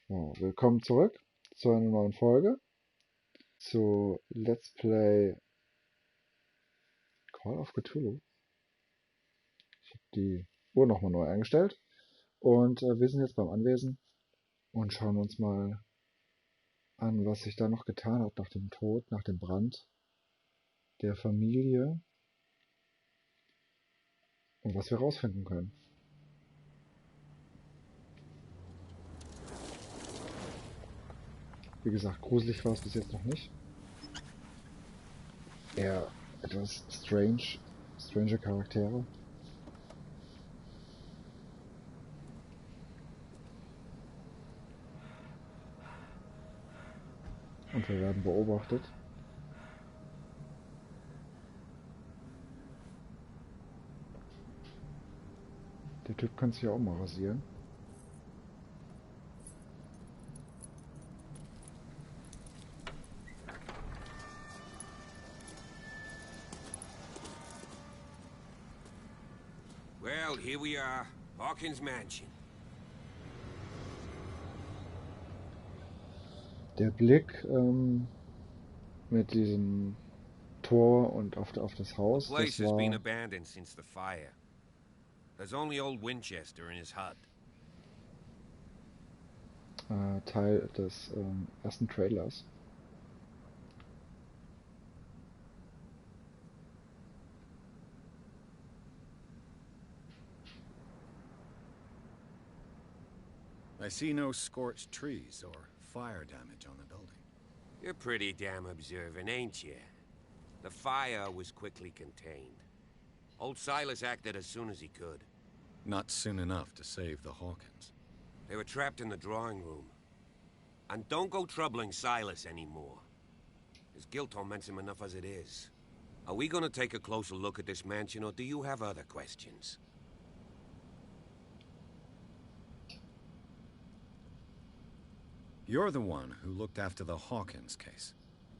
So, willkommen zurück zu einer neuen Folge zu Let's Play Call of Cthulhu. Ich habe die Uhr nochmal neu eingestellt und wir sind jetzt beim Anwesen und schauen uns mal an, was sich da noch getan hat nach dem Tod, nach dem Brand der Familie und was wir rausfinden können. Wie gesagt, gruselig war es bis jetzt noch nicht. Eher etwas strange Charaktere. Und wir werden beobachtet. Der Typ kann sich ja auch mal rasieren. Well, here we are, Hawkins Mansion. Der Blick mit diesem Tor und auf das Haus, The place das has been war abandoned since the fire. There's only old Winchester in his hut. Teil des ersten Trailers. I see no scorched trees or fire damage on the building. You're pretty damn observant, ain't you? The fire was quickly contained. Old Silas acted as soon as he could. Not soon enough to save the Hawkins. They were trapped in the drawing room. And don't go troubling Silas anymore. His guilt torments him enough as it is. Are we gonna take a closer look at this mansion, or do you have other questions? You're the one who looked after the Hawkins case.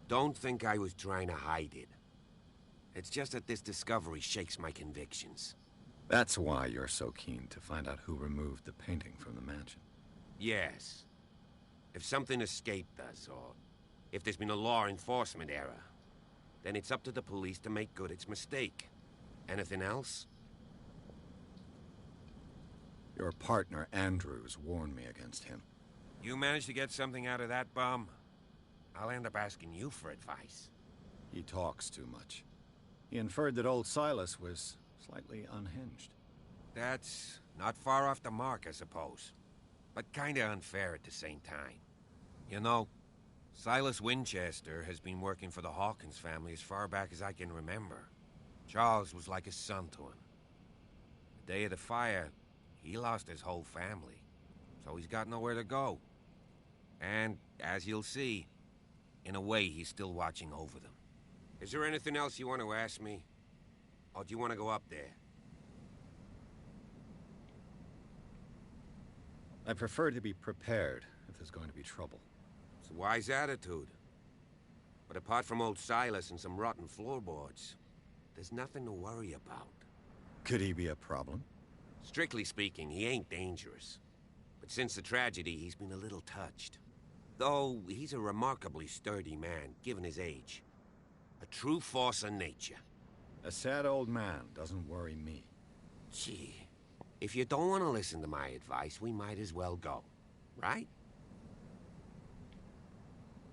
Don't think I was trying to hide it. It's just that this discovery shakes my convictions. That's why you're so keen to find out who removed the painting from the mansion. Yes. If something escaped us, or if there's been a law enforcement error, then it's up to the police to make good its mistake. Anything else? Your partner, Andrews, warned me against him. You managed to get something out of that bum? I'll end up asking you for advice. He talks too much. He inferred that old Silas was slightly unhinged. That's not far off the mark, I suppose. But kinda unfair at the same time. You know, Silas Winchester has been working for the Hawkins family as far back as I can remember. Charles was like a son to him. The day of the fire, he lost his whole family. So he's got nowhere to go. And, as you'll see, in a way he's still watching over them. Is there anything else you want to ask me? Or do you want to go up there? I prefer to be prepared if there's going to be trouble. It's a wise attitude. But apart from old Silas and some rotten floorboards, there's nothing to worry about. Could he be a problem? Strictly speaking, he ain't dangerous. But since the tragedy, he's been a little touched. Though he's a remarkably sturdy man, given his age. A true force of nature. A sad old man doesn't worry me. Gee, if you don't want to listen to my advice, we might as well go. Right?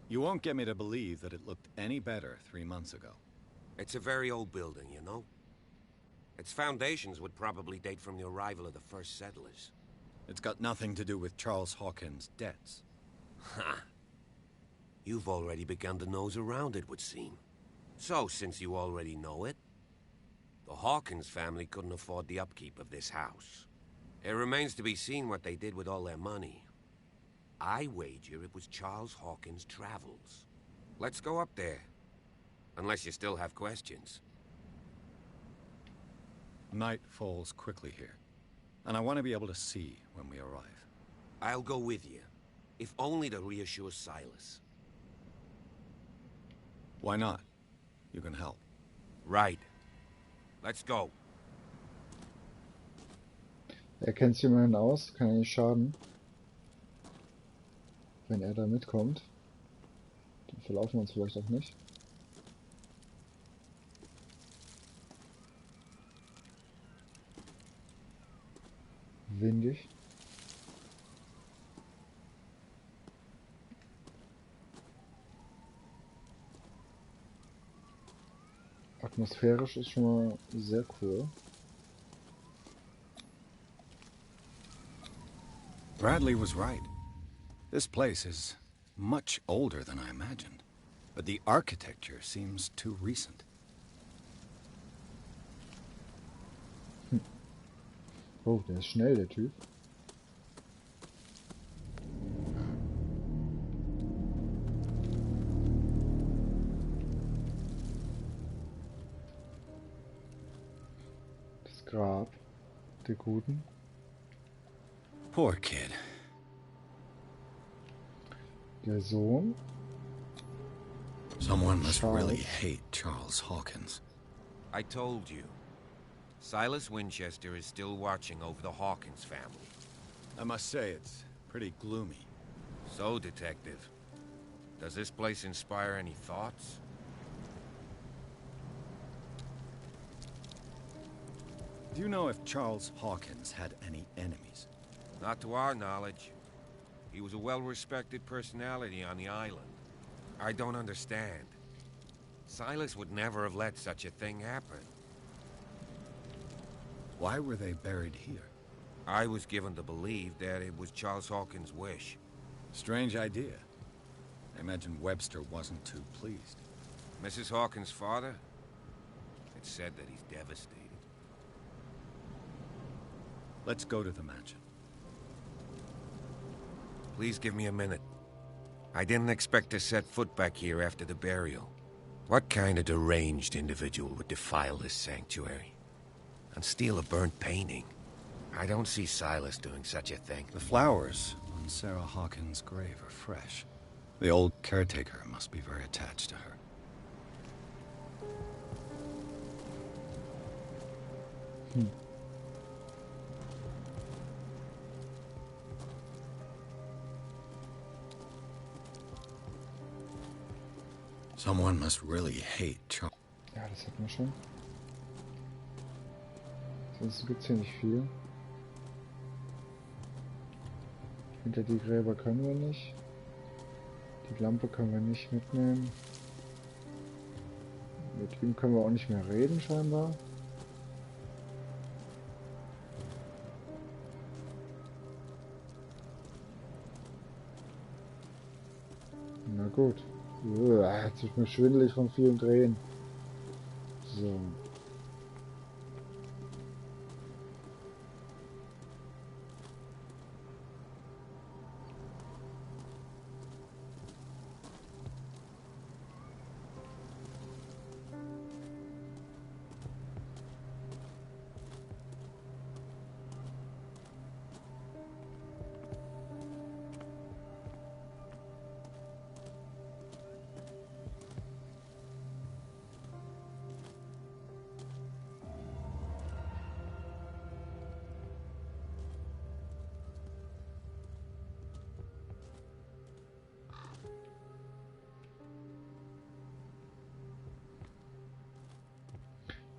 You won't get me to believe that it looked any better 3 months ago. It's a very old building, you know? Its foundations would probably date from the arrival of the first settlers. It's got nothing to do with Charles Hawkins' debts. Ha! You've already begun to nose around, it would seem. So, since you already know it, the Hawkins family couldn't afford the upkeep of this house. It remains to be seen what they did with all their money. I wager it was Charles Hawkins' travels. Let's go up there. Unless you still have questions. Night falls quickly here, and I want to be able to see when we arrive. I'll go with you, if only to reassure Silas. Why not? You can help. Right. Let's go. Er kennt sich immerhin aus, kann ja nicht schaden. wenn er da mitkommt. Dann verlaufen wir uns vielleicht auch nicht. Windig. Atmosphärisch ist schon mal sehr cool. Bradley was right. This place is much older than I imagined, but the architecture seems too recent. Oh, der ist schnell, der Typ. Das Grab der Guten. Poor kid. Der Sohn. Someone must Charles. really hate Charles Hawkins. I told you. Silas Winchester is still watching over the Hawkins family. I must say, it's pretty gloomy. So, Detective, does this place inspire any thoughts? Do you know if Charles Hawkins had any enemies? Not to our knowledge. He was a well-respected personality on the island. I don't understand. Silas would never have let such a thing happen. Why were they buried here? I was given to believe that it was Charles Hawkins' wish. Strange idea. I imagine Webster wasn't too pleased. Mrs. Hawkins' father? It's said that he's devastated. Let's go to the mansion. Please give me a minute. I didn't expect to set foot back here after the burial. What kind of deranged individual would defile this sanctuary? And steal a burnt painting? I don't see Silas doing such a thing. The flowers on Sarah Hawkins' grave are fresh. The old caretaker must be very attached to her. Someone must really hate Charles. Ja, das hatten wir schon. Sonst gibt es hier nicht viel. Hinter die Gräber können wir nicht. Die Lampe können wir nicht mitnehmen. Mit ihm können wir auch nicht mehr reden, scheinbar. Na gut. Jetzt ist mir schwindelig von vielen Drehen. So.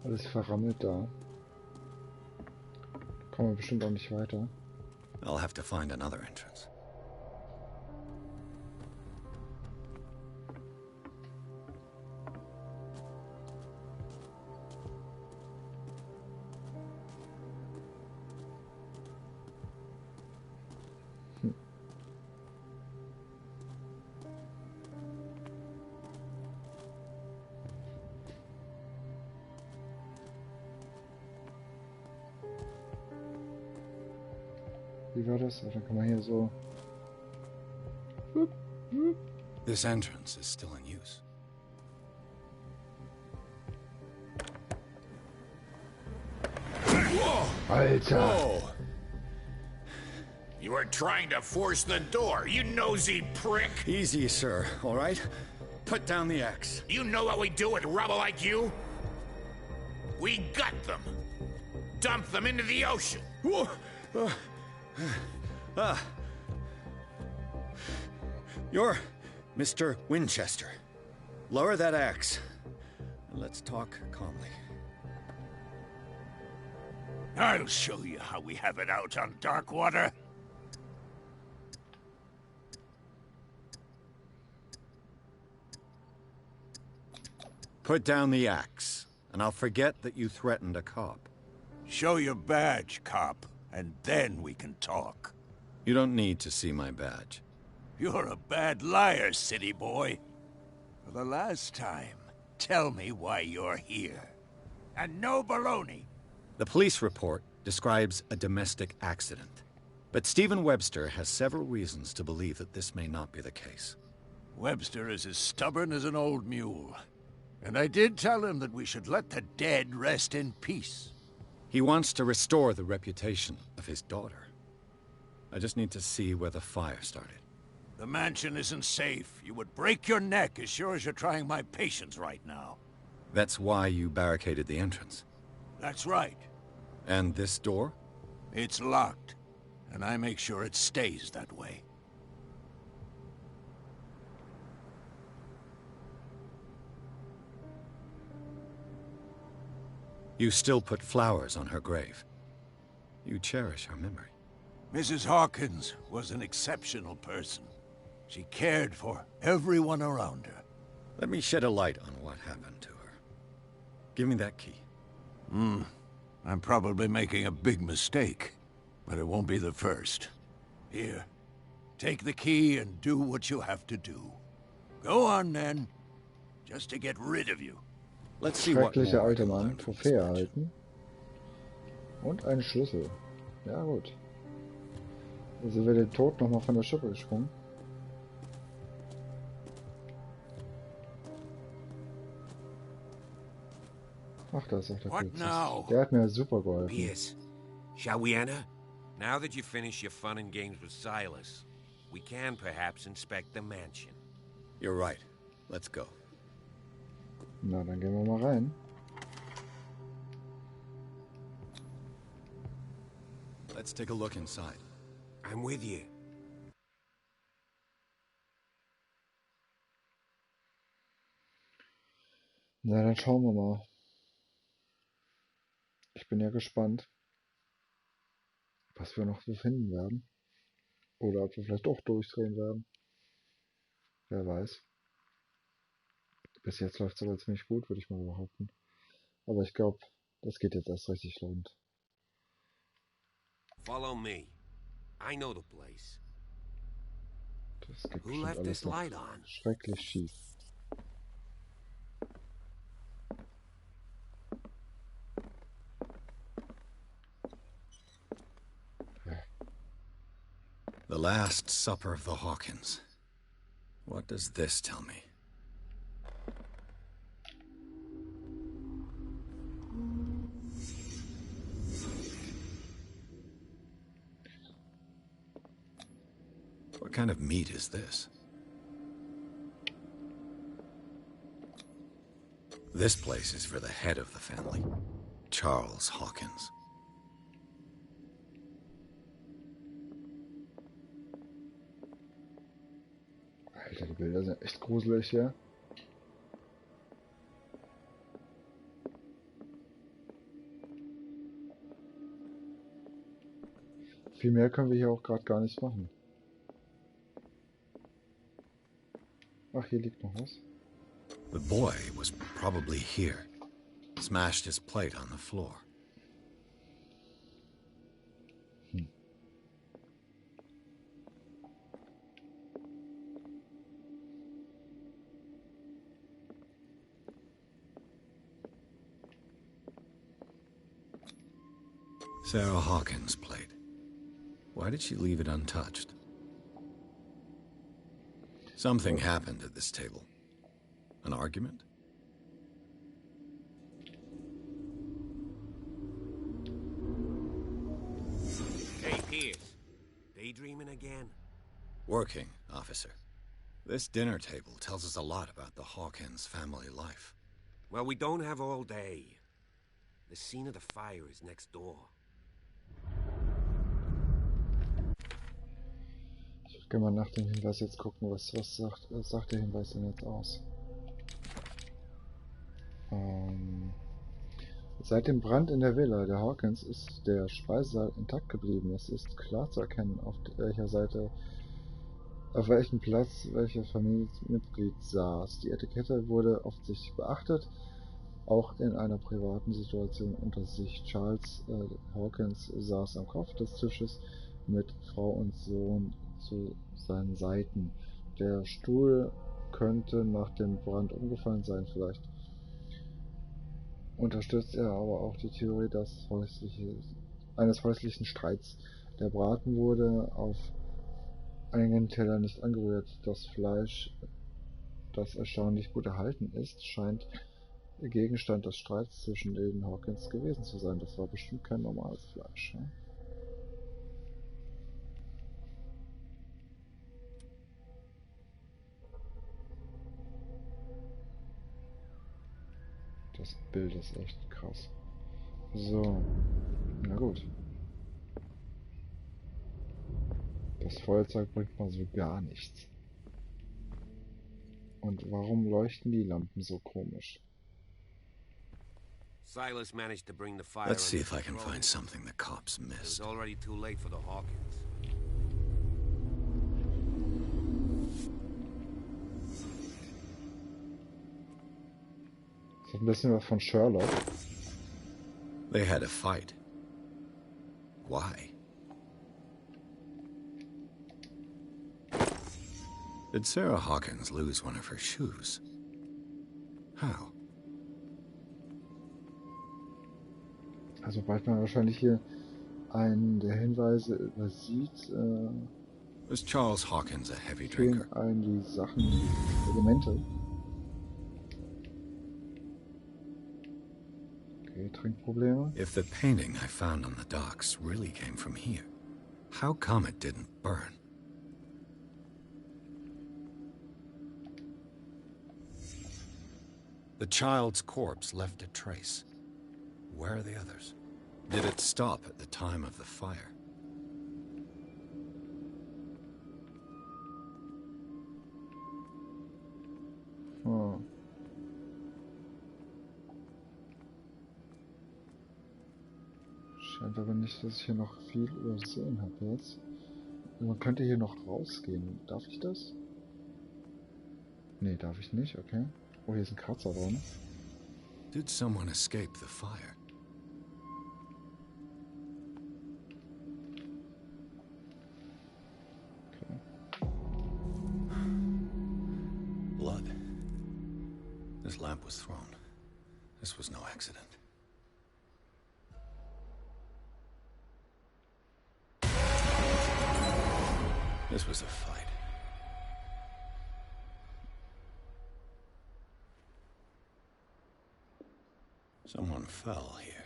Alles verrammelt da. Kommen wir bestimmt auch nicht weiter. I'll have to find another entrance. Wie war das? Dann kann man hier so... This entrance is still in use. Alter! Whoa! You were trying to force the door, you nosy prick! Easy, sir, all right? Put down the axe. You know what we do with rubble like you? We gut them! Dump them into the ocean! You're Mr. Winchester. Lower that axe, and let's talk calmly. I'll show you how we have it out on Darkwater. Put down the axe, and I'll forget that you threatened a cop. Show your badge, cop, and then we can talk. You don't need to see my badge. You're a bad liar, city boy. For the last time, tell me why you're here. And no baloney. The police report describes a domestic accident. But Stephen Webster has several reasons to believe that this may not be the case. Webster is as stubborn as an old mule. And I did tell him that we should let the dead rest in peace. He wants to restore the reputation of his daughter. I just need to see where the fire started. The mansion isn't safe. You would break your neck as sure as you're trying my patience right now. That's why you barricaded the entrance. That's right. And this door? It's locked, and I make sure it stays that way. You still put flowers on her grave. You cherish her memory. Mrs. Hawkins was an exceptional person. She cared for everyone around her. Let me shed a light on what happened to her. Give me that key. I'm probably making a big mistake, but it won't be the first. Here, take the key and do what you have to do. Go on, then. Just to get rid of you. Let's see what Schrecklicher more I alte can Mann, learn from Trophäe this match. erhalten. Und einen Schlüssel. Ja gut. Also wird der Tod nochmal von der Schippe gesprungen. Ach, da ist auch der What Khaotix. now? Der hat mir super geholfen. Pierce, shall we enter? Now that you finish your fun and games with Silas, we can perhaps inspect the mansion. You're right. Let's go. Na, dann gehen wir mal rein. Let's take a look inside. I'm with you. Na, dann schauen wir mal. Ich bin ja gespannt, was wir noch so finden werden. Oder ob wir vielleicht auch durchdrehen werden. Wer weiß. Bis jetzt läuft es aber ziemlich gut, würde ich mal behaupten. Aber ich glaube, das geht jetzt erst richtig rund. Follow me. I know the place. Das geht Who bestimmt left alles this noch light on? schrecklich schief. The Last Supper of the Hawkins. What does this tell me? What kind of meat is this? This place is for the head of the family, Charles Hawkins. Alter, die Bilder sind echt gruselig hier. Viel mehr können wir hier auch gerade gar nicht machen. Ach, hier liegt noch was. The boy was probably here. Smashed his plate on the floor. Sarah Hawkins' plate. Why did she leave it untouched? Something happened at this table. An argument? Hey, Pierce. Daydreaming again? Working, officer. This dinner table tells us a lot about the Hawkins family life. Well, we don't have all day. The scene of the fire is next door. Gehen wir nach dem Hinweis jetzt gucken, was sagt der Hinweis denn jetzt aus? Seit dem Brand in der Villa der Hawkins ist der Speisesaal intakt geblieben. Es ist klar zu erkennen, auf welchem Platz welches Familienmitglied saß. Die Etikette wurde offensichtlich beachtet, auch in einer privaten Situation unter sich. Charles Hawkins saß am Kopf des Tisches mit Frau und Sohn zu seinen Seiten. Der Stuhl könnte nach dem Brand umgefallen sein, vielleicht unterstützt er aber auch die Theorie eines häuslichen Streits. Der Braten wurde auf einigen Teller nicht angerührt. Das Fleisch, das erstaunlich gut erhalten ist, scheint Gegenstand des Streits zwischen den Hawkins gewesen zu sein. Das war bestimmt kein normales Fleisch. Ne? Das Bild ist echt krass. So, na gut. Das Feuerzeug bringt mal so gar nichts. Und warum leuchten die Lampen so komisch? Silas managed to bring the fire. Let's see under if I can control. find something the cops It was missed. already too late for the Hawkins. Das hat ein bisschen was von Sherlock. They had a fight. Why? Did Sarah Hawkins lose one of her shoes? How? Also sobald man wahrscheinlich hier einen der Hinweise übersieht, Was Charles Hawkins a heavy fehlen drinker? einem die Sachen, die Elemente. Okay, Trinkprobleme. If the painting I found on the docks really came from here, how come it didn't burn? The child's corpse left a trace. Where are the others? Did it stop at the time of the fire? Oh. Scheint aber nicht, dass ich hier noch viel übersehen habe jetzt. Man könnte hier noch rausgehen. Darf ich das? Nee, darf ich nicht, okay. Oh, hier ist ein Kratzer drin. Did someone escape the fire? Okay. Blood. This lamp was thrown. This was no accident. This was a fight. Someone fell here.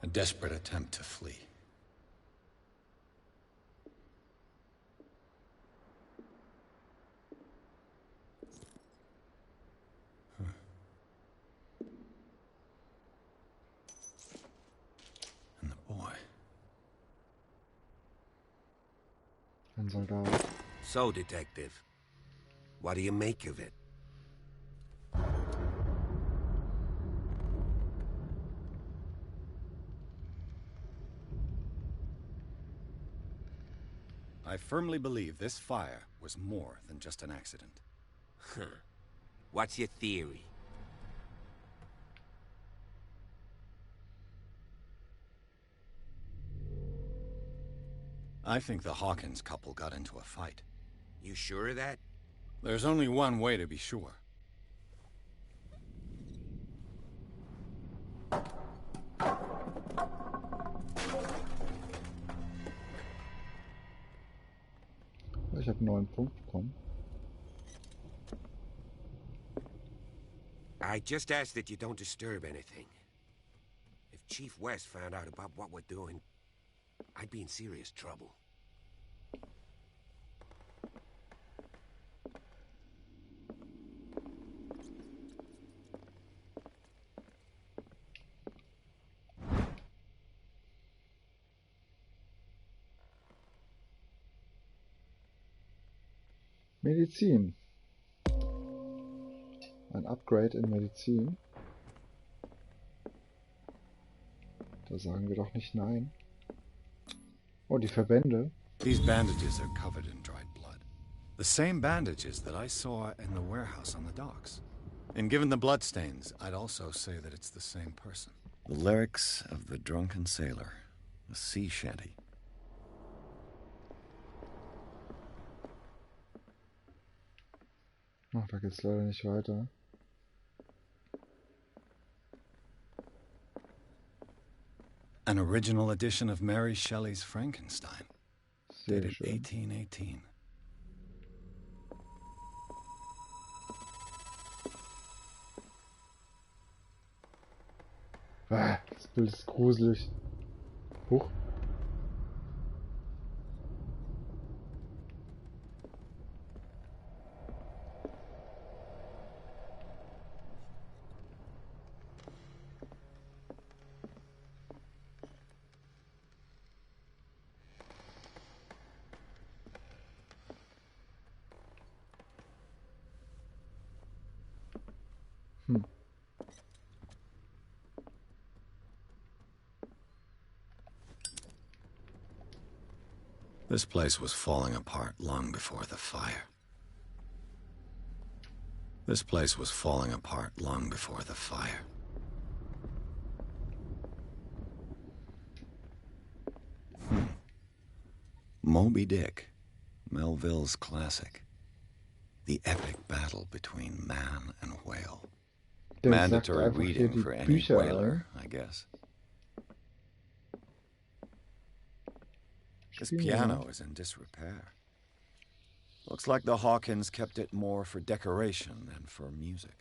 A desperate attempt to flee. And the boy. Ein Soldat. So, Detective, what do you make of it? I firmly believe this fire was more than just an accident. What's your theory? I think the Hawkins couple got into a fight. You sure of that? There's only one way to be sure. Ich habe einen neuen Punkt bekommen. I just ask that you don't disturb anything. If Chief West found out about what we're doing, I'd be in serious trouble. Medizin. Ein Upgrade in Medizin. Da sagen wir doch nicht nein. Oh, die Verbände. These bandages are covered in dried blood. The same bandages that I saw in the warehouse on the docks. And given the bloodstains, I'd also say that it's the same person. The lyrics of the drunken sailor. A sea shanty. Ach, da geht's leider nicht weiter. An original edition of Mary Shelley's Frankenstein, Sehr dated schön. 1818. Ah, das Bild ist gruselig. Huch. This place was falling apart long before the fire. This place was falling apart long before the fire. Moby Dick, Melville's classic. The epic battle between man and whale. Der Mandatory sagt einfach hier reading die for any Bücher whaler, I guess. This Spielen wir piano mal. is in disrepair. Looks like the Hawkins kept it more for decoration than for music.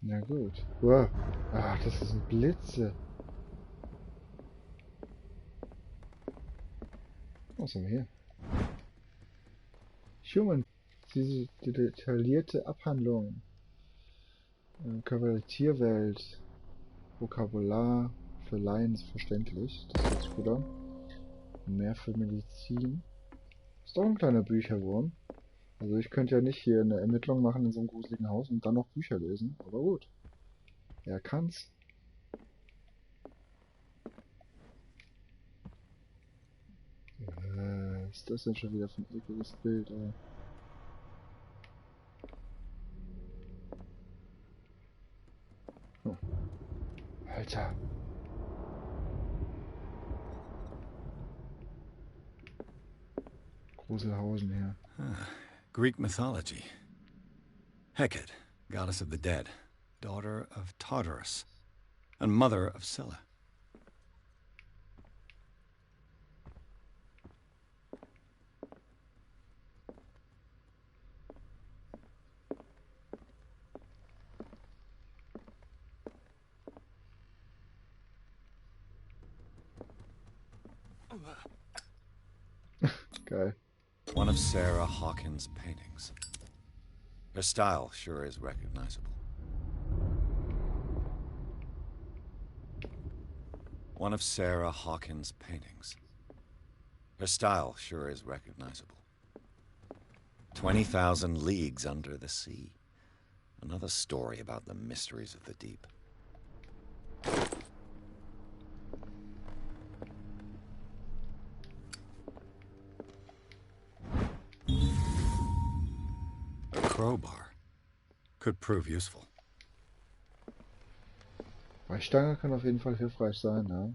Na gut. Wow. Ach, das sind Blitze. Was haben wir hier? Human. Diese die detaillierte Abhandlung. Körper der Tierwelt. Vokabular. Für Laien ist verständlich. Das hört sich gut an. Mehr für Medizin. Ist doch ein kleiner Bücherwurm. Also ich könnte ja nicht hier eine Ermittlung machen in so einem gruseligen Haus und dann noch Bücher lesen. Aber gut. Er kann's. Was ist das denn schon wieder für ein ekliges Bild, ey? Oh. Alter. Gruselhausen hier. Greek mythology. Hecate, goddess of the dead, daughter of Tartarus, and mother of Scylla. Geil. One of Sarah Hawkins' paintings. Her style sure is recognizable. One of Sarah Hawkins' paintings. Her style sure is recognizable. 20,000 Leagues Under the Sea. Another story about the mysteries of the deep. A crowbar could prove useful. Brechstange kann auf jeden Fall hilfreich sein, ja.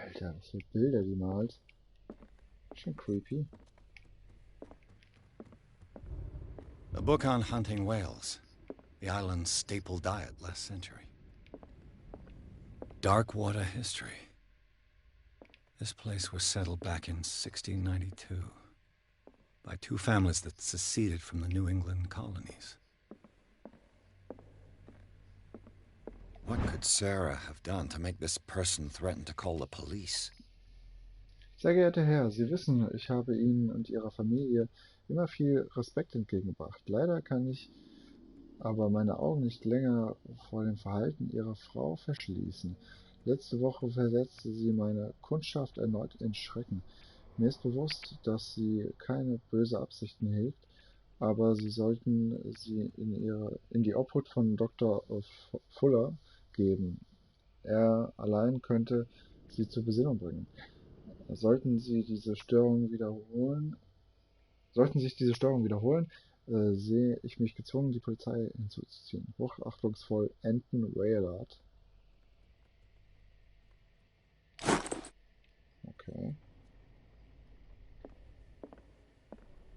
Alter, was für Bilder die malt. Schon creepy. A book on hunting whales, the island's staple diet last century. Darkwater history. This place was settled back in 1692 by two families that seceded from the New England colonies. What could Sarah have done to make this person threaten to call the police? Sehr geehrter Herr, Sie wissen, ich habe Ihnen und Ihrer Familie immer viel Respekt entgegengebracht. Leider kann ich aber meine Augen nicht länger vor dem Verhalten Ihrer Frau verschließen. Letzte Woche versetzte sie meine Kundschaft erneut in Schrecken. Mir ist bewusst, dass sie keine böse Absichten hegt, aber Sie sollten sie in die Obhut von Dr. Fuller geben. Er allein könnte sie zur Besinnung bringen. Sollten sich diese Störungen wiederholen, sehe ich mich gezwungen, die Polizei hinzuzuziehen. Hochachtungsvoll, Anton Waylard. Okay.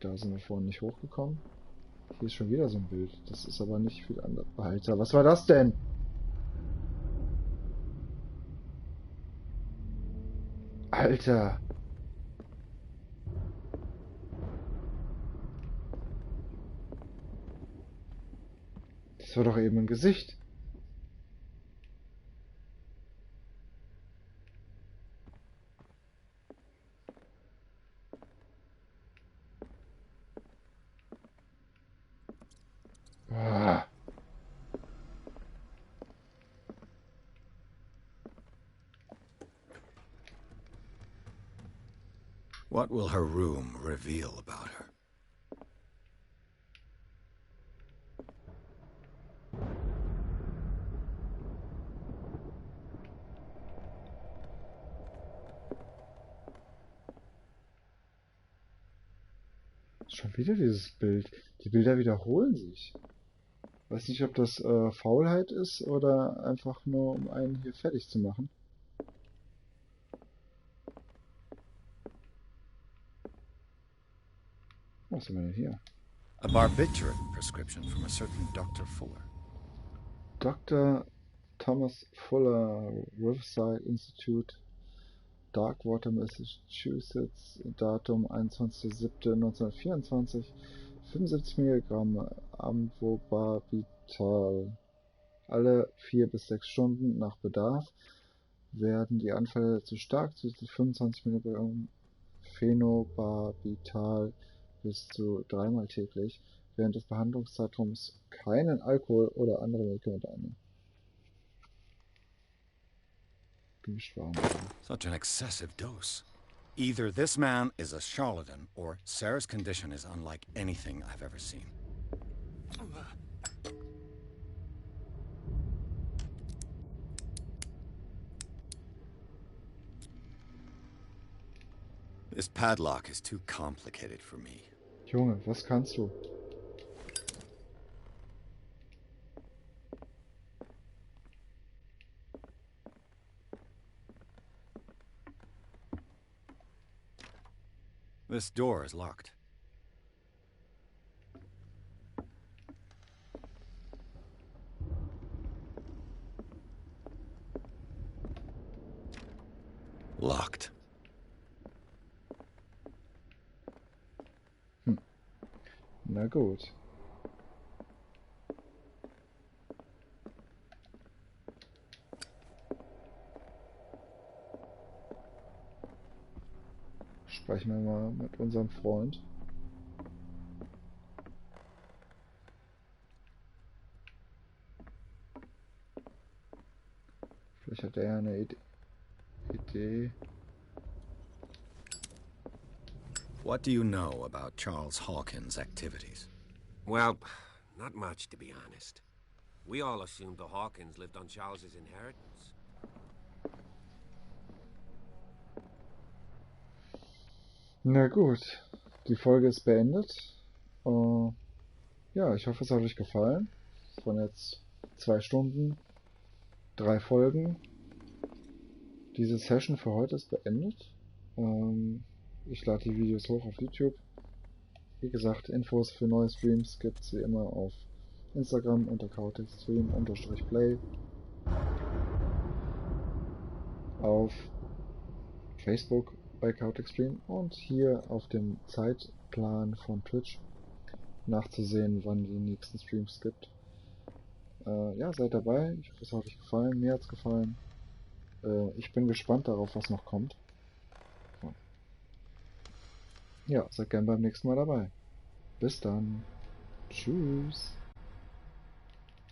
Da sind wir vorhin nicht hochgekommen. Hier ist schon wieder so ein Bild. Das ist aber nicht viel anders. Alter, was war das denn? Alter. Das war doch eben ein Gesicht. Ah. What will her room reveal about her? Schon wieder dieses Bild. Die Bilder wiederholen sich. Weiß nicht, ob das Faulheit ist oder einfach nur, um einen hier fertig zu machen. Was haben wir denn hier? A barbiturate prescription from a certain Dr. Fuller. Dr. Thomas Fuller, Riverside Institute, Darkwater, Massachusetts, Datum 21.07.1924, 75 Milligramm Amvobarbital. Alle 4 bis 6 Stunden nach Bedarf werden die Anfälle zu stark, zusätzlich 25 Milligramm Phenobarbital bis zu 3-mal täglich, während des Behandlungszeitraums keinen Alkohol oder andere Medikamente einnehmen. Gemischt warm. Such an excessive dose. Either this man is a charlatan, or Sarah's condition is unlike anything I've ever seen. This padlock is too complicated for me. Junge, was kannst du? This door is locked. Locked. Na gut. Sprechen wir mal mit unserem Freund. Vielleicht hat er ja eine Idee. What do you know about Charles Hawkins' activities? Well, not much, to be honest. We all assumed the Hawkins lived on Charles's inheritance. Na gut, die Folge ist beendet. Ja, ich hoffe, es hat euch gefallen. Es waren jetzt 2 Stunden, 3 Folgen. Diese Session für heute ist beendet. Ich lade die Videos hoch auf YouTube. Wie gesagt, Infos für neue Streams gibt es wie immer auf Instagram unter Khaotix Stream_play. Auf Facebook bei Khaotix Stream und hier auf dem Zeitplan von Twitch nachzusehen, wann die nächsten Streams gibt. ja, seid dabei. Ich hoffe, es hat euch gefallen. Mir hat's gefallen. Ich bin gespannt darauf, was noch kommt. Ja, seid gern beim nächsten Mal dabei. Bis dann. Tschüss.